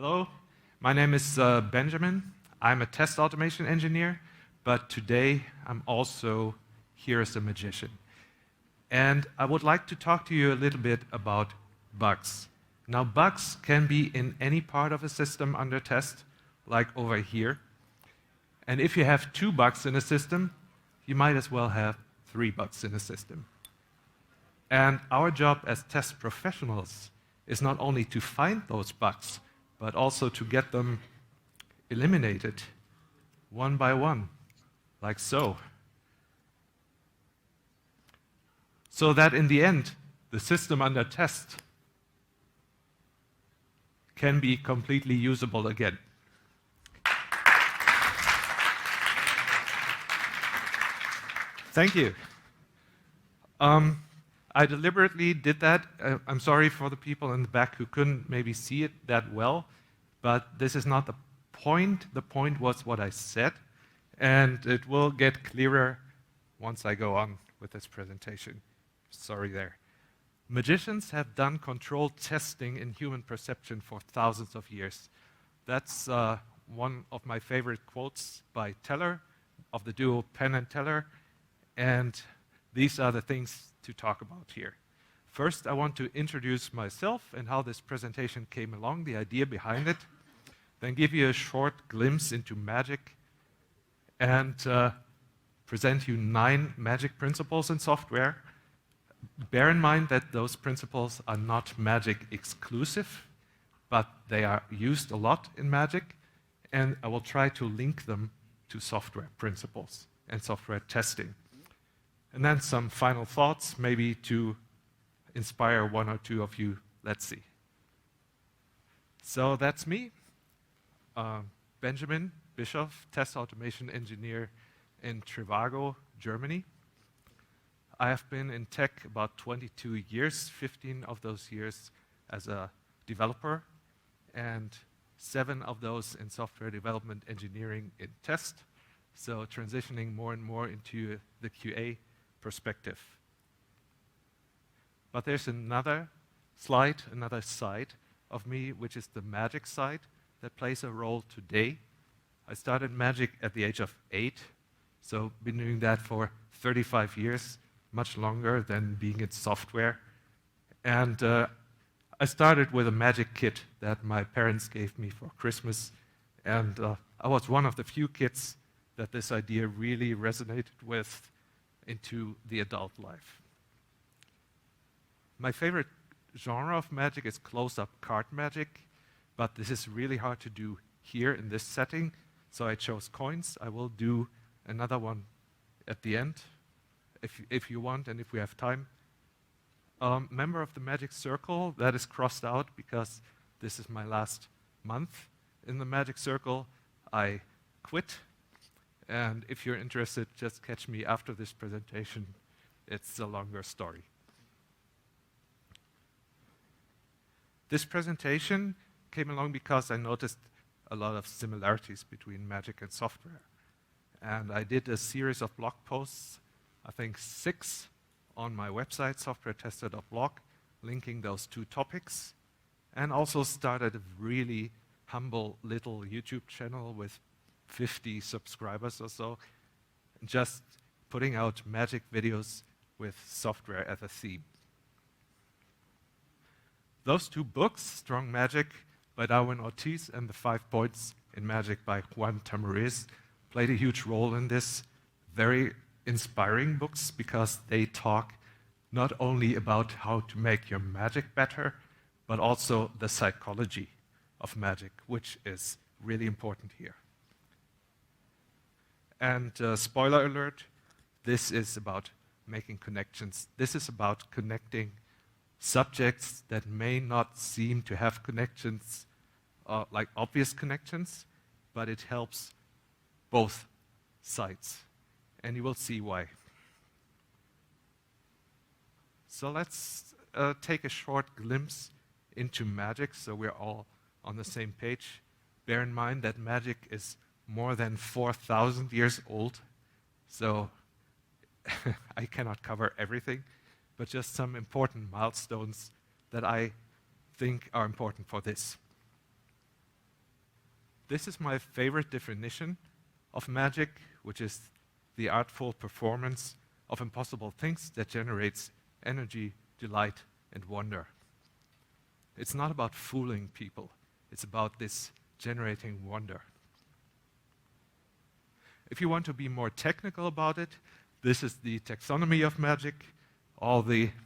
Hello, my name is Benjamin. I'm a test automation engineer, but today I'm also here as a magician. And I would like to talk to you a little bit about bugs. Now, bugs can be in any part of a system under test, like over here. And if you have 2 bugs in a system, you might as well have 3 bugs in a system. And our job as test professionals is not only to find those bugs, but also to get them eliminated one by one, like so. So that in the end, the system under test can be completely usable again. Thank you. I deliberately did that. I'm sorry for the people in the back who couldn't maybe see it that well, but this is not the point. The point was what I said, and it will get clearer once I go on with this presentation. Sorry there. Magicians have done controlled testing in human perception for thousands of years. That's one of my favorite quotes by Teller, of the duo Penn and Teller, and these are the things to talk about here. First, I want to introduce myself and how this presentation came along, the idea behind it, then give you a short glimpse into magic, and present you 9 magic principles in software. Bear in mind that those principles are not magic exclusive, but they are used a lot in magic, and I will try to link them to software principles and software testing. And then some final thoughts, maybe to inspire 1 or 2 of you. Let's see. So that's me, Benjamin BISCHOFF, test automation engineer in Trivago, Germany. I have been in tech about 22 years, 15 of those years as a developer, and 7 of those in software development engineering in test. So transitioning more and more into the QA perspective. But there's another slide, another side of me, which is the magic side that plays a role today. I started magic at the age of 8, so been doing that for 35 years, much longer than being in software. And I started with a magic kit that my parents gave me for Christmas, and I was one of the few kids that this idea really resonated with into the adult life. My favorite genre of magic is close-up card magic, but this is really hard to do here in this setting, so I chose coins. I will do another one at the end, if you want and if we have time. Member of the Magic Circle, that is crossed out because this is my last month in the Magic Circle. I quit. And if you're interested, just catch me after this presentation. It's a longer story. This presentation came along because I noticed a lot of similarities between magic and software. And I did a series of blog posts, I think 6, on my website, softwaretester.blog, linking those 2 topics, and also started a really humble little YouTube channel with 50 subscribers or so, just putting out magic videos with software as a theme. Those 2 books, Strong Magic by Darwin Ortiz and The 5 Points in Magic by Juan Tamariz, played a huge role in this. Very inspiring books because they talk not only about how to make your magic better, but also the psychology of magic, which is really important here. And spoiler alert, this is about making connections. This is about connecting subjects that may not seem to have connections, like obvious connections, but it helps both sides. And you will see why. So let's take a short glimpse into magic so we're all on the same page. Bear in mind that magic is more than 4,000 years old, so I cannot cover everything, but just some important milestones that I think are important for this. This is my favorite definition of magic, which is the artful performance of impossible things that generates energy, delight, and wonder. It's not about fooling people. It's about this generating wonder. If you want to be more technical about it, this is the taxonomy of magic.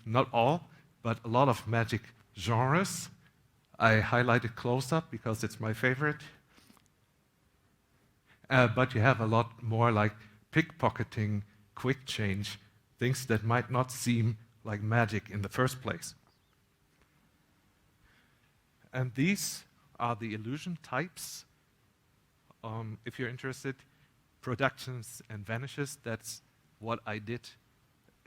Not all, but a lot of magic genres. I highlighted close-up because it's my favorite. But you have a lot more like pickpocketing, quick change, things that might not seem like magic in the first place. And these are the illusion types. If you're interested, productions and vanishes, that's what I did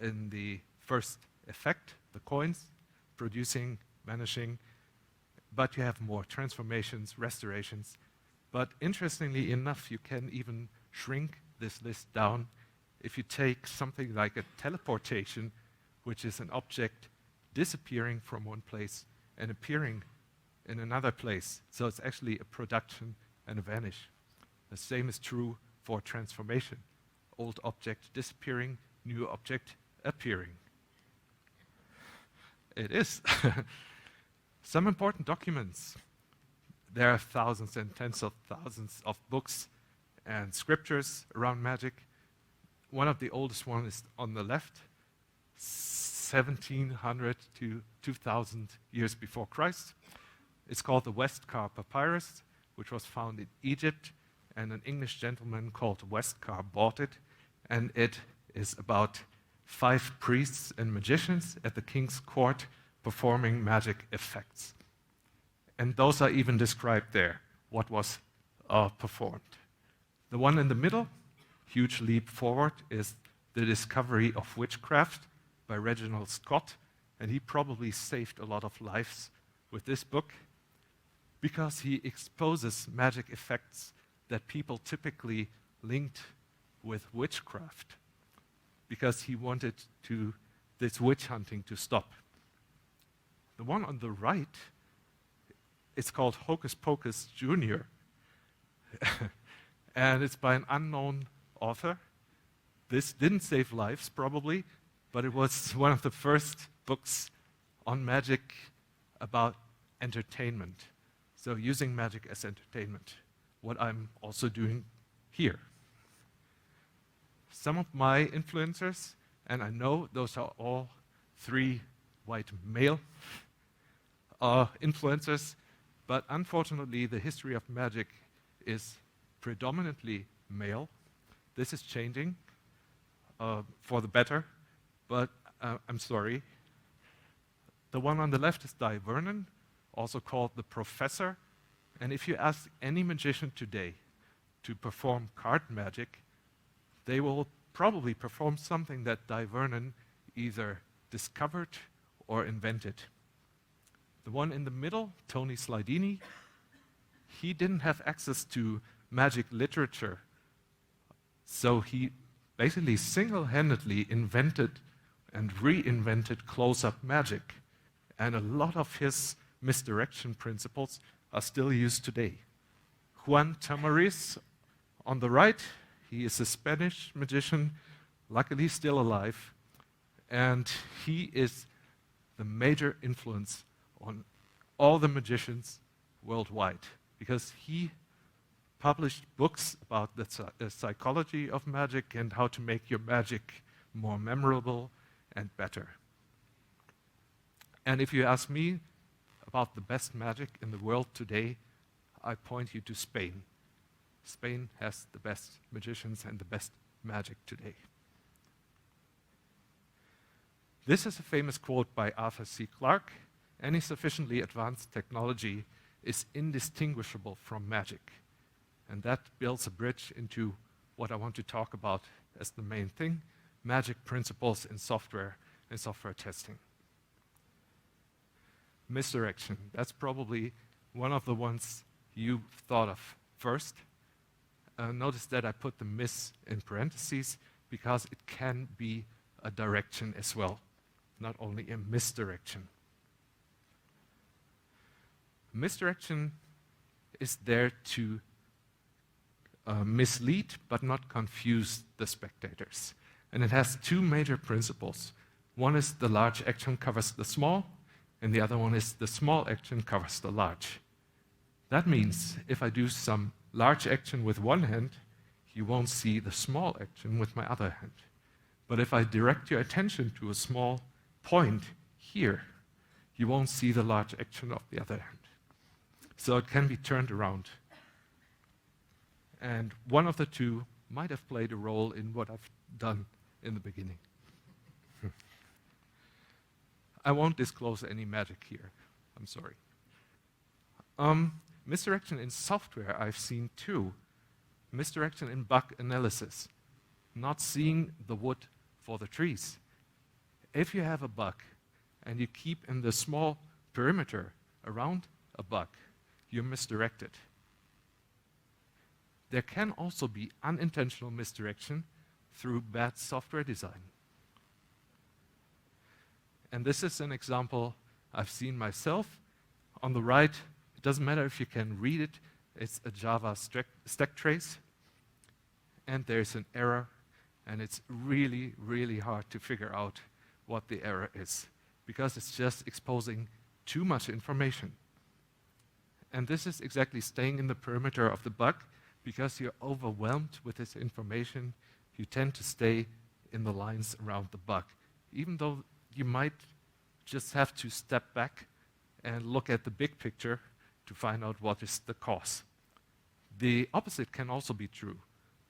in the first effect, the coins, producing, vanishing. But you have more transformations, restorations. But interestingly enough, you can even shrink this list down if you take something like a teleportation, which is an object disappearing from one place and appearing in another place. So it's actually a production and a vanish. The same is true for transformation. Old object disappearing, new object appearing. It is. Some important documents. There are thousands and tens of thousands of books and scriptures around magic. One of the oldest ones is on the left, 1700 to 2000 years before Christ. It's called the Westcar Papyrus, which was found in Egypt, and an English gentleman called Westcar bought it, and it is about 5 priests and magicians at the king's court performing magic effects. And those are even described there, what was performed. The one in the middle, huge leap forward, is the discovery of witchcraft by Reginald Scott, and he probably saved a lot of lives with this book because he exposes magic effects that people typically linked with witchcraft, because he wanted this witch hunting to stop. The one on the right, it's called Hocus Pocus Jr., and it's by an unknown author. This didn't save lives, probably, but it was one of the first books on magic about entertainment. So using magic as entertainment, what I'm also doing here. Some of my influencers, and I know those are all 3 white male influencers, but unfortunately the history of magic is predominantly male. This is changing for the better, but I'm sorry. The one on the left is Di Vernon, also called the Professor, and if you ask any magician today to perform card magic, they will probably perform something that Di Vernon either discovered or invented. The one in the middle, Tony Slidini, he didn't have access to magic literature, so he basically single-handedly invented and reinvented close-up magic, and a lot of his misdirection principles are still used today. Juan Tamariz on the right, he is a Spanish magician, luckily still alive, and he is the major influence on all the magicians worldwide, because he published books about the psychology of magic and how to make your magic more memorable and better. And if you ask me about the best magic in the world today, I point you to Spain. Spain has the best magicians and the best magic today. This is a famous quote by Arthur C. Clarke: "Any sufficiently advanced technology is indistinguishable from magic." And that builds a bridge into what I want to talk about as the main thing: magic principles in software and software testing. Misdirection. That's probably one of the ones you thought of first. Notice that I put the mis in parentheses because it can be a direction as well, not only a misdirection. Misdirection is there to mislead but not confuse the spectators. And it has two major principles. One is the large action covers the small, and the other one is the small action covers the large. That means if I do some large action with one hand, you won't see the small action with my other hand. But if I direct your attention to a small point here, you won't see the large action of the other hand. So it can be turned around. And one of the two might have played a role in what I've done in the beginning. I won't disclose any magic here. I'm sorry. Misdirection in software I've seen too. Misdirection in bug analysis. Not seeing the wood for the trees. If you have a bug and you keep in the small perimeter around a bug, you're misdirected. There can also be unintentional misdirection through bad software design. And this is an example I've seen myself. On the right, it doesn't matter if you can read it, it's a Java stack trace. And there's an error, and it's really, really hard to figure out what the error is, because it's just exposing too much information. And this is exactly staying in the perimeter of the bug. Because you're overwhelmed with this information, you tend to stay in the lines around the bug, even though you might just have to step back and look at the big picture to find out what is the cause. The opposite can also be true,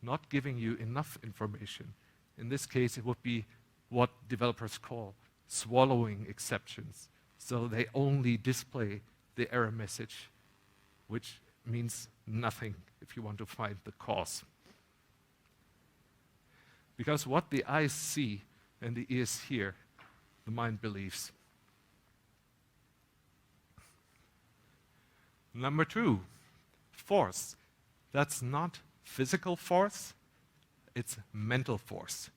not giving you enough information. In this case, it would be what developers call swallowing exceptions. So they only display the error message, which means nothing if you want to find the cause. Because what the eyes see and the ears hear, the mind believes. Number 2, force. That's not physical force, it's mental force.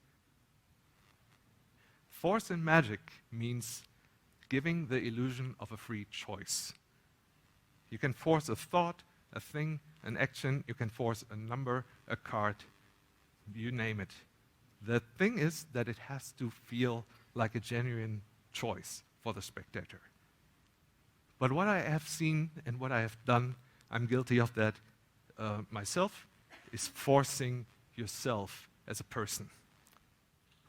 Force in magic means giving the illusion of a free choice. You can force a thought, a thing, an action, you can force a number, a card, you name it. The thing is that it has to feel like a genuine choice for the spectator. But what I have seen and what I have done, I'm guilty of that myself, is forcing yourself as a person.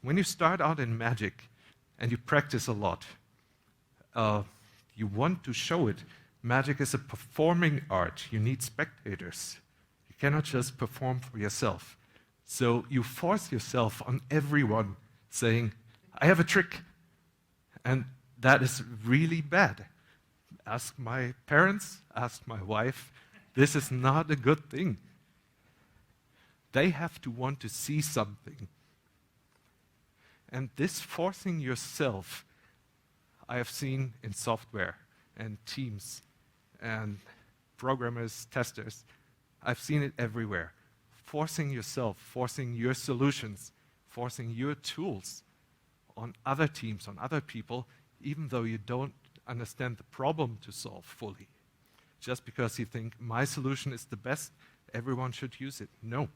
When you start out in magic and you practice a lot, you want to show it. Magic is a performing art. You need spectators. You cannot just perform for yourself. So you force yourself on everyone saying, I have a trick. And that is really bad. Ask my parents, ask my wife. This is not a good thing. They have to want to see something. And this forcing yourself, I have seen in software and teams and programmers, testers. I've seen it everywhere. Forcing yourself, forcing your solutions, forcing your tools on other teams, on other people, even though you don't understand the problem to solve fully. Just because you think my solution is the best, everyone should use it. No.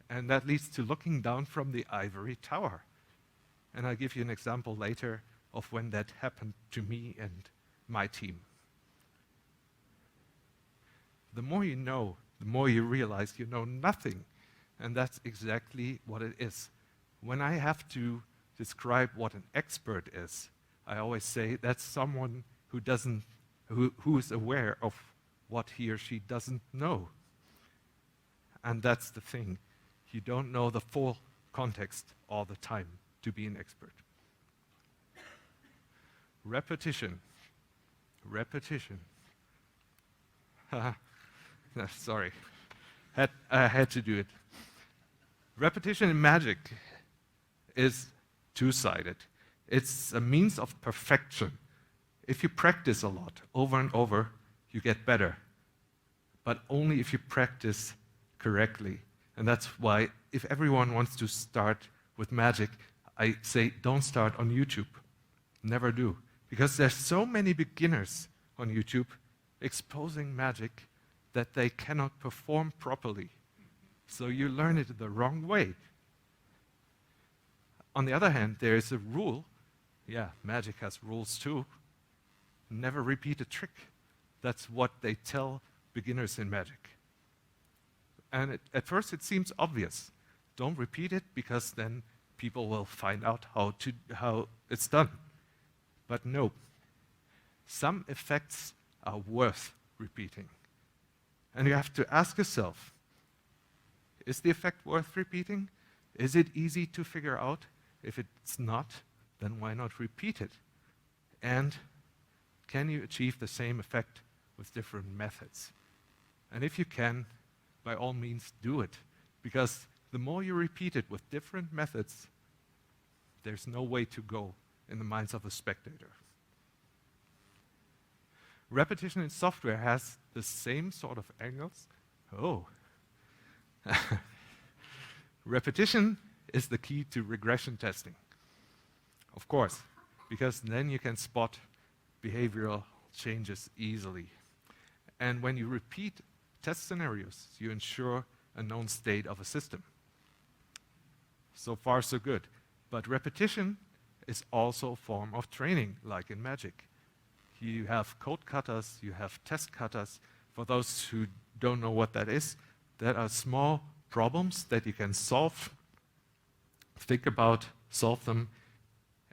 And that leads to looking down from the ivory tower. And I'll give you an example later of when that happened to me and my team. The more you know, the more you realize you know nothing. And that's exactly what it is. When I have to describe what an expert is, I always say that's someone who is aware of what he or she doesn't know. And that's the thing. You don't know the full context all the time to be an expert. Repetition. Repetition. Sorry. I had to do it. Repetition in magic is two-sided. It's a means of perfection. If you practice a lot, over and over, you get better. But only if you practice correctly. And that's why if everyone wants to start with magic, I say don't start on YouTube. Never do. Because there's so many beginners on YouTube exposing magic that they cannot perform properly. So you learn it the wrong way. On the other hand, there is a rule. Yeah, magic has rules too. Never repeat a trick. That's what they tell beginners in magic. And at first it seems obvious. Don't repeat it, because then people will find out how it's done. But no. Some effects are worth repeating. And you have to ask yourself, is the effect worth repeating? Is it easy to figure out? If it's not, then why not repeat it? And can you achieve the same effect with different methods? And if you can, by all means do it. Because the more you repeat it with different methods, there's no way to go in the minds of a spectator. Repetition in software has the same sort of angles. Oh. Repetition is the key to regression testing. Of course, because then you can spot behavioral changes easily. And when you repeat test scenarios, you ensure a known state of a system. So far, so good. But repetition is also a form of training, like in magic. You have code cutters, you have test cutters. For those who don't know what that is, that are small problems that you can solve, think about, solve them,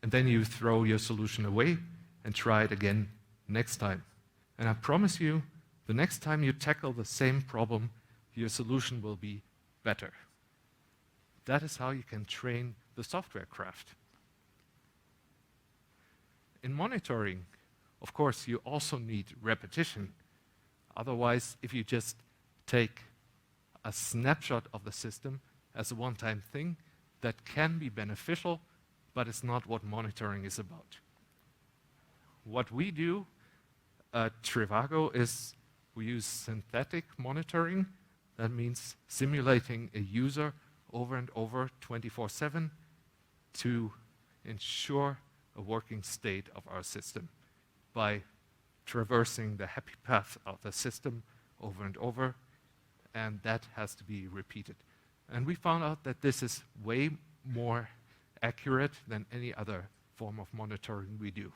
and then you throw your solution away and try it again next time. And I promise you, the next time you tackle the same problem, your solution will be better. That is how you can train the software craft. In monitoring, of course, you also need repetition. Otherwise, if you just take a snapshot of the system as a one-time thing, that can be beneficial, but it's not what monitoring is about. What we do at Trivago is we use synthetic monitoring. That means simulating a user over and over 24/7 to ensure a working state of our system by traversing the happy path of the system over and over, and that has to be repeated. And we found out that this is way more accurate than any other form of monitoring we do.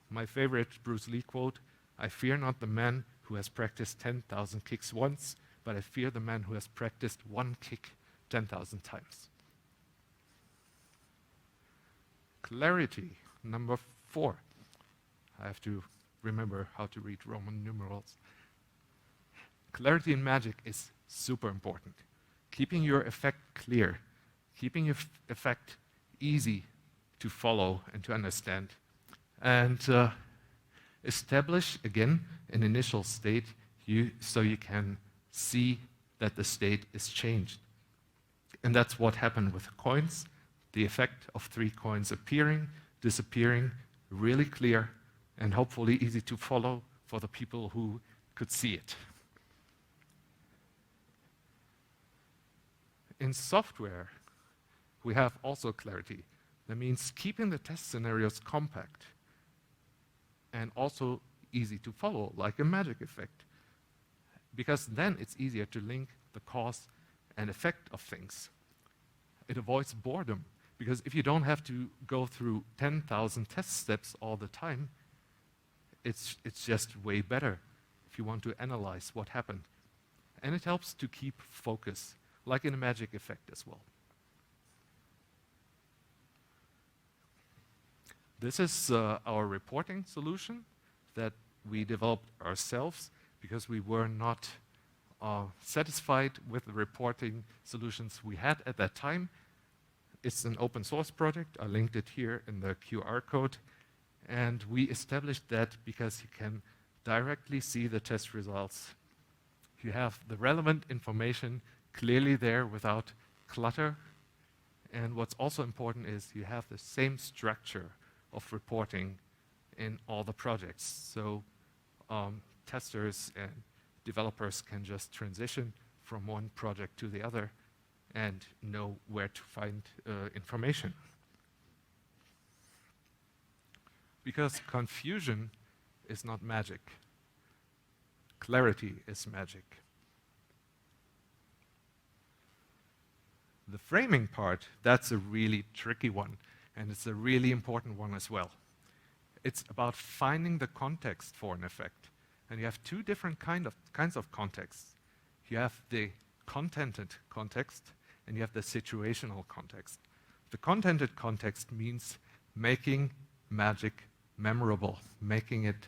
My favorite Bruce Lee quote, "I fear not the man who has practiced 10,000 kicks once, but I fear the man who has practiced one kick 10,000 times." Clarity, number 4. I have to remember how to read Roman numerals. Clarity in magic is super important. Keeping your effect clear, keeping your effect easy to follow and to understand, and establish, again, an initial state so you can see that the state is changed. And that's what happened with coins. The effect of 3 coins appearing, disappearing, really clear, and hopefully easy to follow for the people who could see it. In software, we have also clarity. That means keeping the test scenarios compact and also easy to follow, like a magic effect. Because then it's easier to link the cause and effect of things. It avoids boredom, because if you don't have to go through 10,000 test steps all the time, it's just way better if you want to analyze what happened. And it helps to keep focus, like in a magic effect as well. This is our reporting solution that we developed ourselves because we were not satisfied with the reporting solutions we had at that time. It's an open source project. I linked it here in the QR code. And we established that because you can directly see the test results. You have the relevant information clearly there without clutter. And what's also important is you have the same structure of reporting in all the projects. So testers and developers can just transition from one project to the other and know where to find information. Because confusion is not magic. Clarity is magic. The framing part, that's a really tricky one, and it's a really important one as well. It's about finding the context for an effect. And you have two different kinds of contexts. You have the contented context, and you have the situational context. The contented context means making magic memorable, making it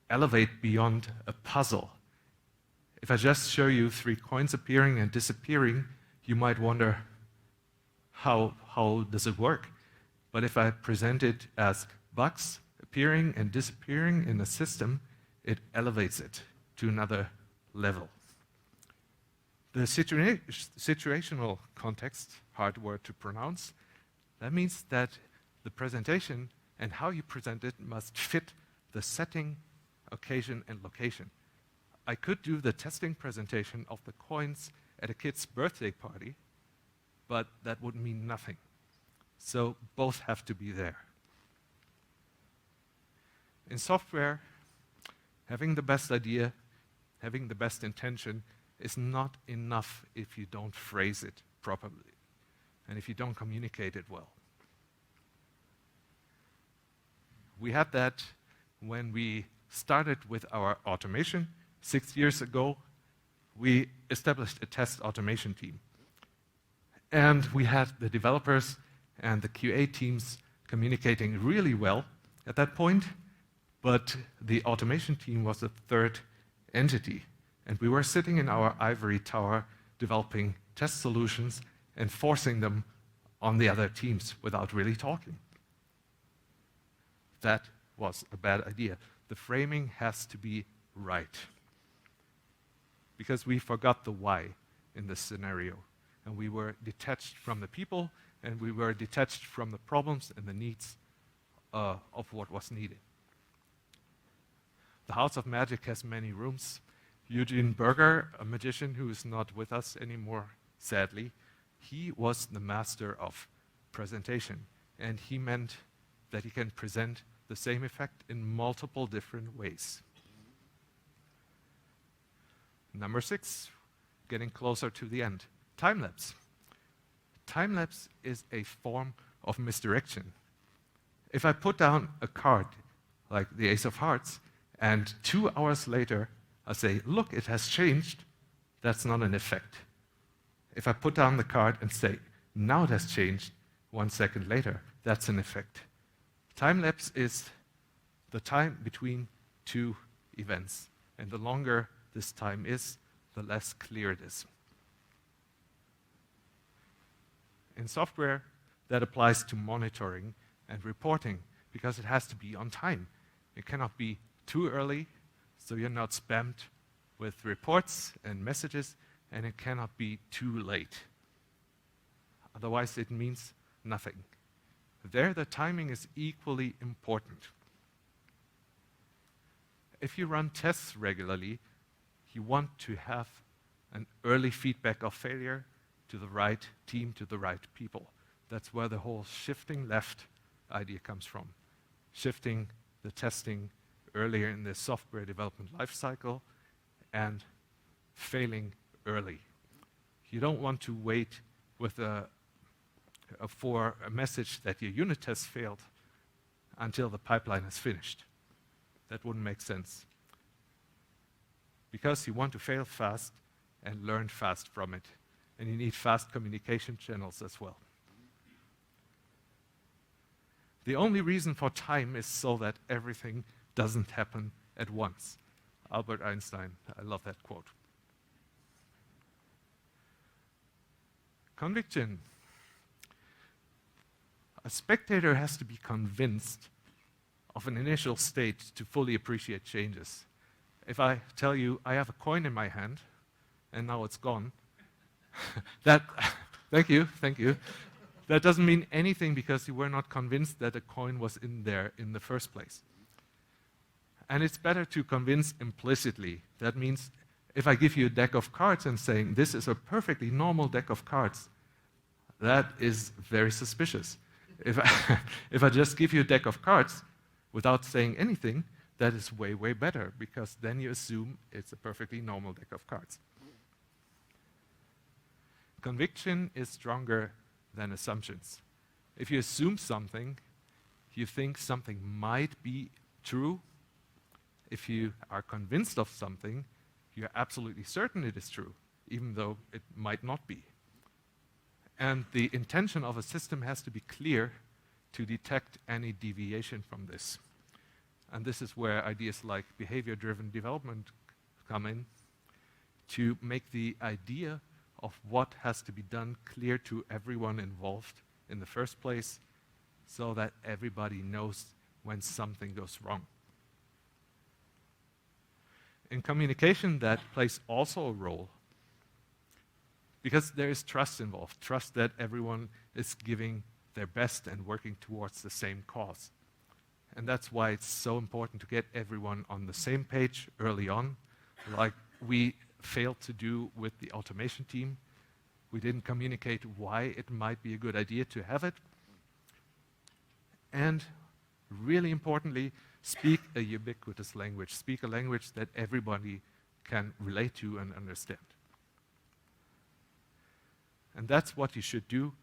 elevate beyond a puzzle. If I just show you 3 coins appearing and disappearing, you might wonder, how does it work? But if I present it as bugs appearing and disappearing in a system, it elevates it to another level. The situational context, hard word to pronounce, that means that the presentation and how you present it must fit the setting, occasion, and location. I could do the testing presentation of the coins at a kid's birthday party, but that would mean nothing. So both have to be there. In software, having the best idea, having the best intention is not enough if you don't phrase it properly and if you don't communicate it well. We had that when we started with our automation 6 years ago. We established a test automation team. And we had the developers and the QA teams communicating really well at that point, but the automation team was a third entity. And we were sitting in our ivory tower developing test solutions and forcing them on the other teams without really talking. That was a bad idea. The framing has to be right. Because we forgot the why in this scenario. And we were detached from the people, and we were detached from the problems and the needs of what was needed. The House of Magic has many rooms. Eugene Berger, a magician who is not with us anymore, sadly, he was the master of presentation. And he meant that he can present the same effect in multiple different ways. Number 6, getting closer to the end, time-lapse. Time-lapse is a form of misdirection. If I put down a card, like the Ace of Hearts, and 2 hours later I say, look, it has changed, that's not an effect. If I put down the card and say, now it has changed, 1 second later, that's an effect. Time-lapse is the time between 2 events, and the longer this time is, the less clear it is. In software, that applies to monitoring and reporting because it has to be on time. It cannot be too early, so you're not spammed with reports and messages, and it cannot be too late. Otherwise, it means nothing. There, the timing is equally important. If you run tests regularly, you want to have an early feedback of failure to the right team, to the right people. That's where the whole shifting left idea comes from. Shifting the testing earlier in the software development lifecycle and failing early. You don't want to wait with for a message that your unit test failed until the pipeline is finished. That wouldn't make sense. Because you want to fail fast and learn fast from it. And you need fast communication channels as well. The only reason for time is so that everything doesn't happen at once. Albert Einstein, I love that quote. Conviction. A spectator has to be convinced of an initial state to fully appreciate changes. If I tell you, I have a coin in my hand, and now it's gone, thank you. That doesn't mean anything because you were not convinced that a coin was in there in the first place. And it's better to convince implicitly. That means if I give you a deck of cards and saying, this is a perfectly normal deck of cards, that is very suspicious. If I just give you a deck of cards without saying anything, that is way, way better, because then you assume it's a perfectly normal deck of cards. Conviction is stronger than assumptions. If you assume something, you think something might be true. If you are convinced of something, you're absolutely certain it is true, even though it might not be. And the intention of a system has to be clear to detect any deviation from this. And this is where ideas like behavior-driven development come in, to make the idea of what has to be done clear to everyone involved in the first place, so that everybody knows when something goes wrong. In communication, that plays also a role, because there is trust involved, trust that everyone is giving their best and working towards the same cause. And that's why it's so important to get everyone on the same page early on, like we failed to do with the automation team. We didn't communicate why it might be a good idea to have it. And really importantly, speak a ubiquitous language. Speak a language that everybody can relate to and understand. And that's what you should do.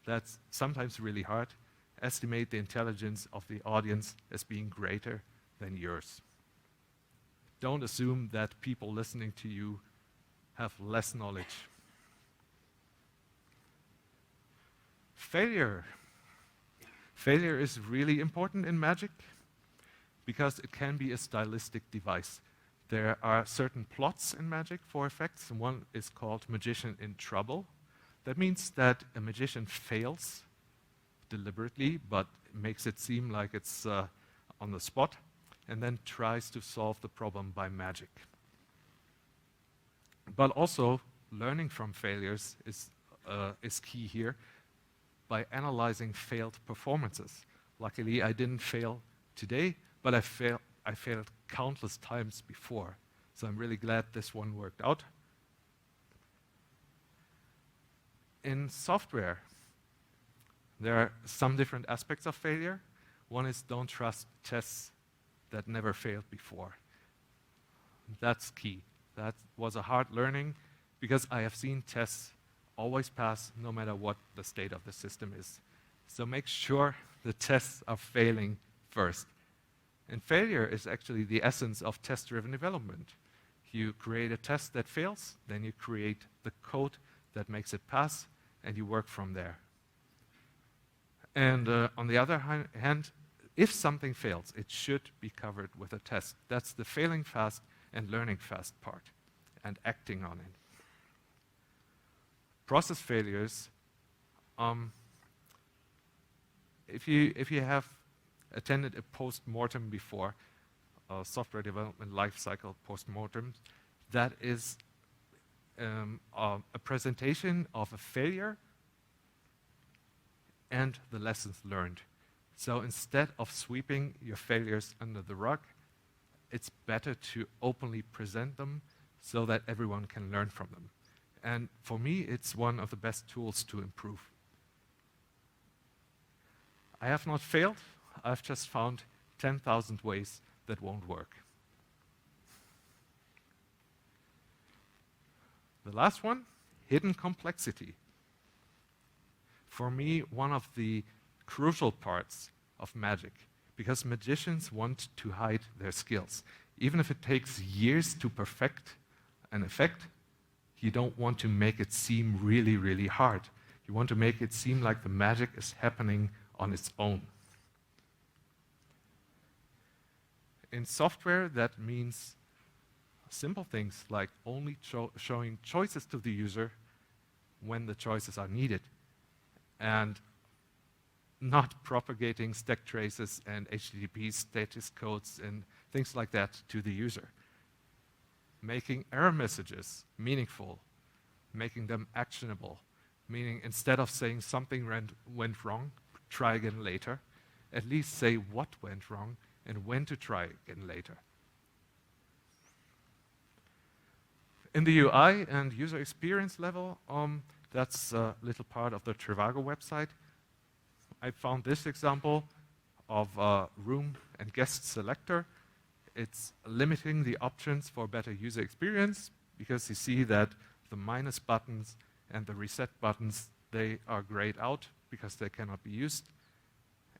That's sometimes really hard. Estimate the intelligence of the audience as being greater than yours. Don't assume that people listening to you have less knowledge. Failure. Failure is really important in magic because it can be a stylistic device. There are certain plots in magic for effects. One is called Magician in Trouble. That means that a magician fails deliberately, but makes it seem like it's on the spot, and then tries to solve the problem by magic. But also, learning from failures is key here by analyzing failed performances. Luckily, I didn't fail today, but I failed countless times before. So I'm really glad this one worked out. In software, there are some different aspects of failure. One is don't trust tests that never failed before. That's key. That was a hard learning because I have seen tests always pass no matter what the state of the system is. So make sure the tests are failing first. And failure is actually the essence of test-driven development. You create a test that fails, then you create the code that makes it pass, and you work from there. And on the other hand, if something fails, it should be covered with a test. That's the failing fast and learning fast part, and acting on it. Process failures, if you have attended a post-mortem before, a software development lifecycle post-mortem, that is a presentation of a failure and the lessons learned. So instead of sweeping your failures under the rug, it's better to openly present them so that everyone can learn from them. And for me, it's one of the best tools to improve. I have not failed. I've just found 10,000 ways that won't work. The last one, hidden complexity. For me, one of the crucial parts of magic, because magicians want to hide their skills. Even if it takes years to perfect an effect, you don't want to make it seem really, really hard. You want to make it seem like the magic is happening on its own. In software, that means simple things like only showing choices to the user when the choices are needed, and not propagating stack traces and HTTP status codes and things like that to the user. Making error messages meaningful, making them actionable, meaning instead of saying something went wrong, try again later, at least say what went wrong and when to try again later. In the UI and user experience level, that's a little part of the Trivago website. I found this example of a room and guest selector. it's limiting the options for better user experience, because you see that the minus buttons and the reset buttons, they are grayed out because they cannot be used.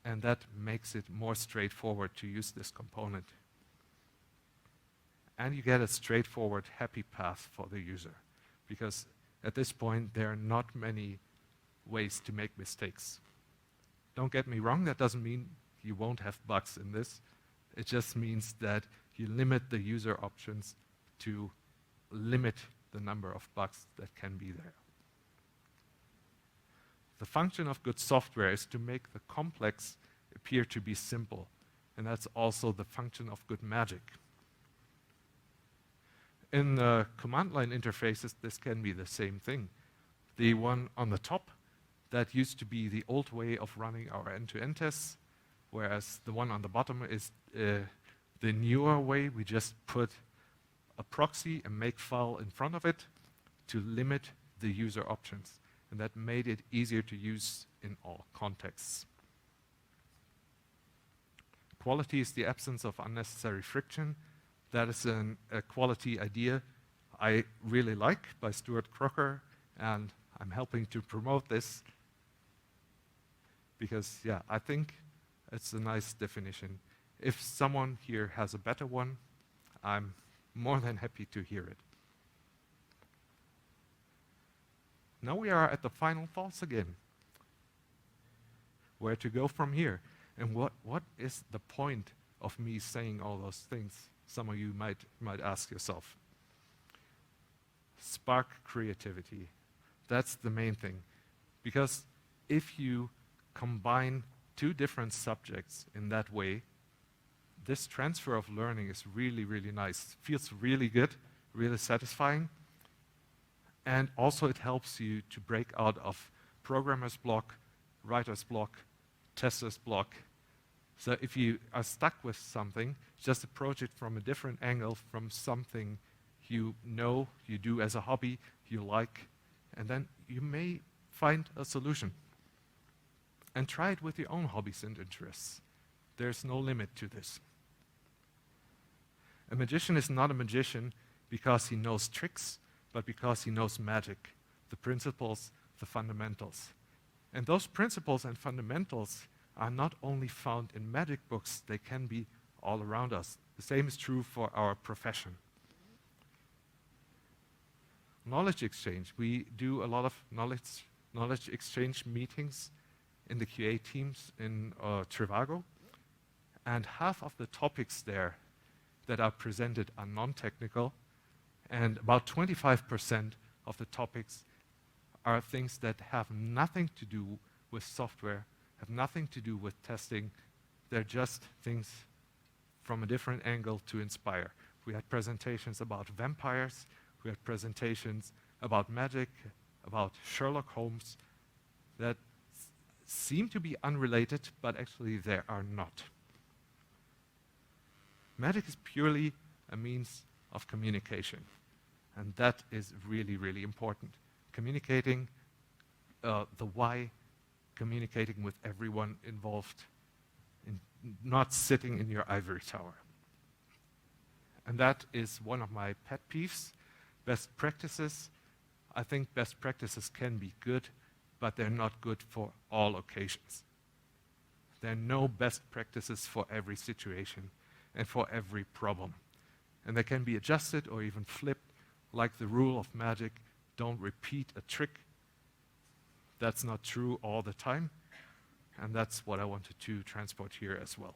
And that makes it more straightforward to use this component. And you get a straightforward, happy path for the user, because at this point, there are not many ways to make mistakes. Don't get me wrong, that doesn't mean you won't have bugs in this. It just means that you limit the user options to limit the number of bugs that can be there. The function of good software is to make the complex appear to be simple, and that's also the function of good magic. In command line interfaces, this can be the same thing. The one on the top, that used to be the old way of running our end-to-end tests, whereas the one on the bottom is the newer way. We just put a proxy, a makefile in front of it to limit the user options. And that made it easier to use in all contexts. Quality is the absence of unnecessary friction. That is a quality idea I really like by Stuart Crocker, and I'm helping to promote this because, yeah, I think it's a nice definition. If someone here has a better one, I'm more than happy to hear it. Now we are at the final thoughts again. Where to go from here? And what is the point of me saying all those things? Some of you might ask yourself. Spark creativity. That's the main thing. Because if you combine two different subjects in that way, this transfer of learning is really, really nice. Feels really good, really satisfying. And also it helps you to break out of programmer's block, writer's block, tester's block. So if you are stuck with something, just approach it from a different angle, from something you know, you do as a hobby, you like, and then you may find a solution. And try it with your own hobbies and interests. There's no limit to this. A magician is not a magician because he knows tricks, but because he knows magic, the principles, the fundamentals. And those principles and fundamentals are not only found in magic books, they can be all around us. The same is true for our profession. Knowledge exchange. We do a lot of knowledge exchange meetings in the QA teams in Trivago, and half of the topics there that are presented are non-technical, and about 25% of the topics are things that have nothing to do with software, have nothing to do with testing. They're just things from a different angle to inspire. We had presentations about vampires, we had presentations about magic, about Sherlock Holmes, that seem to be unrelated, but actually they are not. Magic is purely a means of communication, and that is really, really important. Communicating the why, communicating with everyone involved, in not sitting in your ivory tower. And that is one of my pet peeves. Best practices. I think best practices can be good, but they're not good for all occasions. There are no best practices for every situation and for every problem. And they can be adjusted or even flipped, like the rule of magic, don't repeat a trick. That's not true all the time, and that's what I wanted to transport here as well.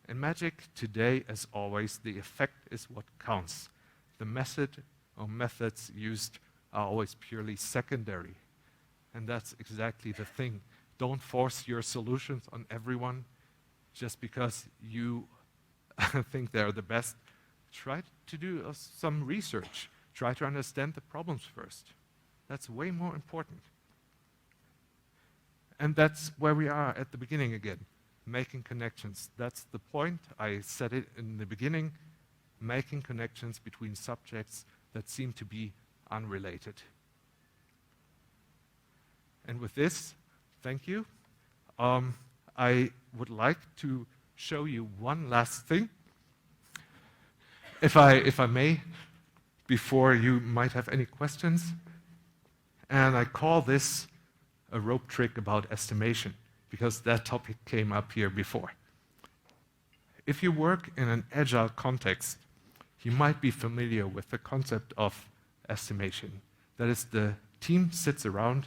In magic, today, as always, the effect is what counts. The method or methods used are always purely secondary, and that's exactly the thing. Don't force your solutions on everyone just because you think they're the best. Try to do some research. Try to understand the problems first. That's way more important. And that's where we are at the beginning again, making connections. That's the point. I said it in the beginning, making connections between subjects that seem to be unrelated. And with this, thank you. I would like to show you one last thing, if I may, before you might have any questions. And I call this a rope trick about estimation, because that topic came up here before. If you work in an agile context, you might be familiar with the concept of estimation. That is, the team sits around,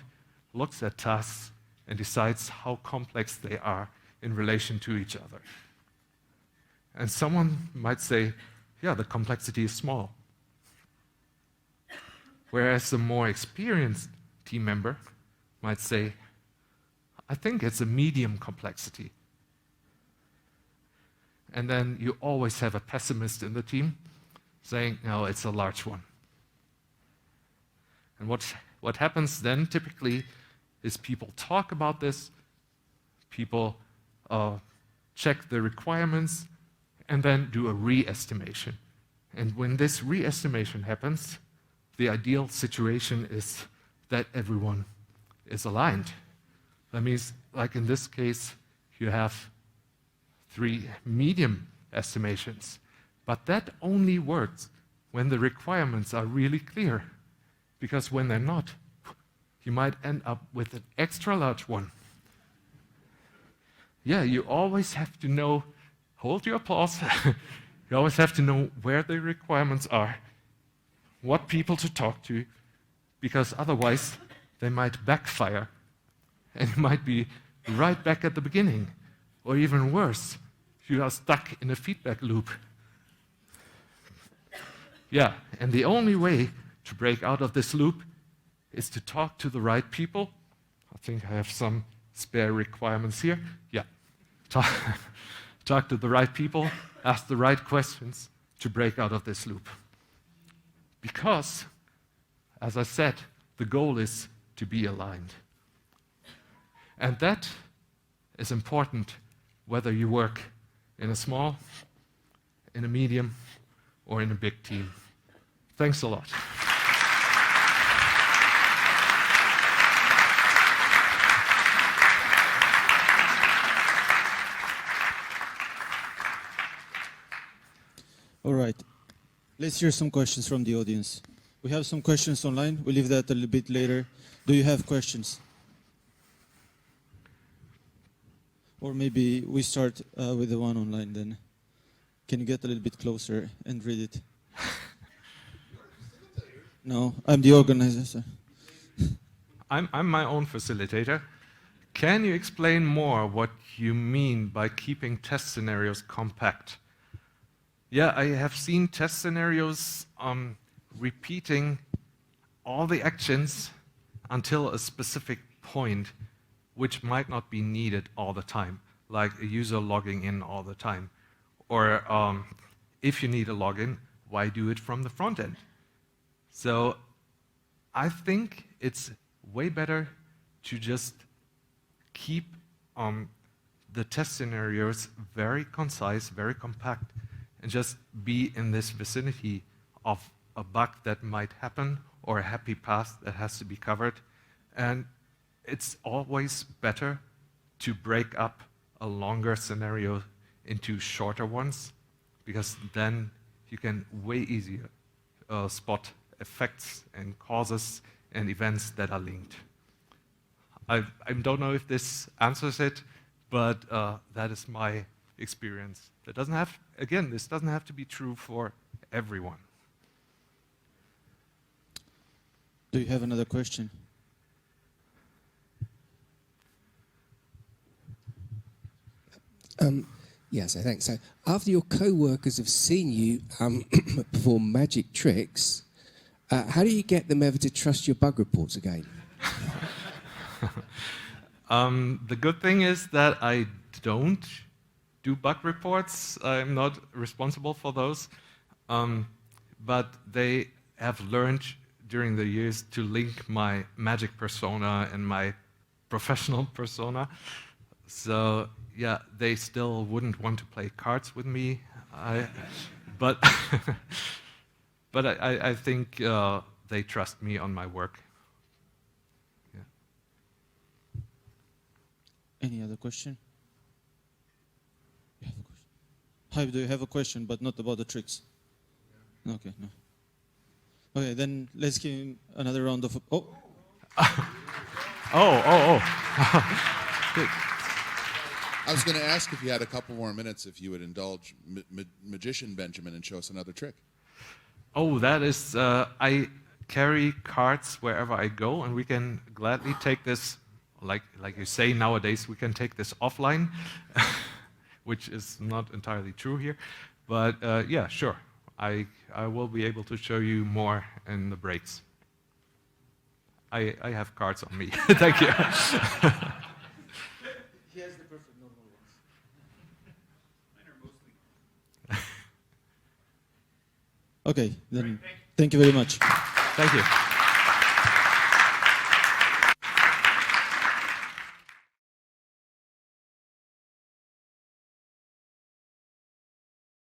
looks at tasks, and decides how complex they are in relation to each other. And someone might say, yeah, the complexity is small. Whereas the more experienced team member might say, I think it's a medium complexity. And then you always have a pessimist in the team saying, no, it's a large one. And what happens then typically is people talk about this, people check the requirements, and then do a re-estimation. And when this re-estimation happens, the ideal situation is that everyone is aligned. That means, like in this case, you have 3 medium estimations. But that only works when the requirements are really clear. Because when they're not, you might end up with an extra large one. Yeah, you always have to know, hold your applause, you always have to know where the requirements are, what people to talk to, because otherwise they might backfire. And you might be right back at the beginning. Or even worse, you are stuck in a feedback loop. Yeah, and the only way to break out of this loop is to talk to the right people. I think I have some spare requirements here. Yeah, talk to the right people, ask the right questions to break out of this loop. Because, as I said, the goal is to be aligned. And that is important whether you work in a small, in a medium, or in a big team. Thanks a lot. All right. Let's hear some questions from the audience. We have some questions online. We'll leave that a little bit later. Do you have questions? Or maybe we start with the one online then. Can you get a little bit closer and read it? No, I'm the organizer. I'm my own facilitator. Can you explain more what you mean by keeping test scenarios compact? Yeah, I have seen test scenarios repeating all the actions until a specific point, which might not be needed all the time, like a user logging in all the time. Or if you need a login, why do it from the front end? So I think it's way better to just keep the test scenarios very concise, very compact, and just be in this vicinity of a bug that might happen or a happy path that has to be covered. And it's always better to break up a longer scenario into shorter ones, because then you can way easier spot effects and causes and events that are linked. I don't know if this answers it, but that is my experience. That doesn't have, again, this doesn't have to be true for everyone. Do you have another question? Yes, I think so. After your co-workers have seen you perform magic tricks, how do you get them ever to trust your bug reports again? The good thing is that I don't do bug reports. I'm not responsible for those. But they have learned during the years to link my magic persona and my professional persona. So yeah, they still wouldn't want to play cards with me. But I think they trust me on my work. Yeah. Any other question? You have a question? Hi, do you have a question, but not about the tricks? Okay, no. Okay, then let's give him another round of... Oh, Good. I was going to ask if you had a couple more minutes, if you would indulge Magician Benjamin and show us another trick. Oh, that is, I carry cards wherever I go, and we can gladly take this, like you say nowadays, we can take this offline, which is not entirely true here. But yeah, sure. I will be able to show you more in the breaks. I have cards on me. Thank you. he has the perfect normal ones. Mine are mostly. Okay, then thank you very much. Thank you.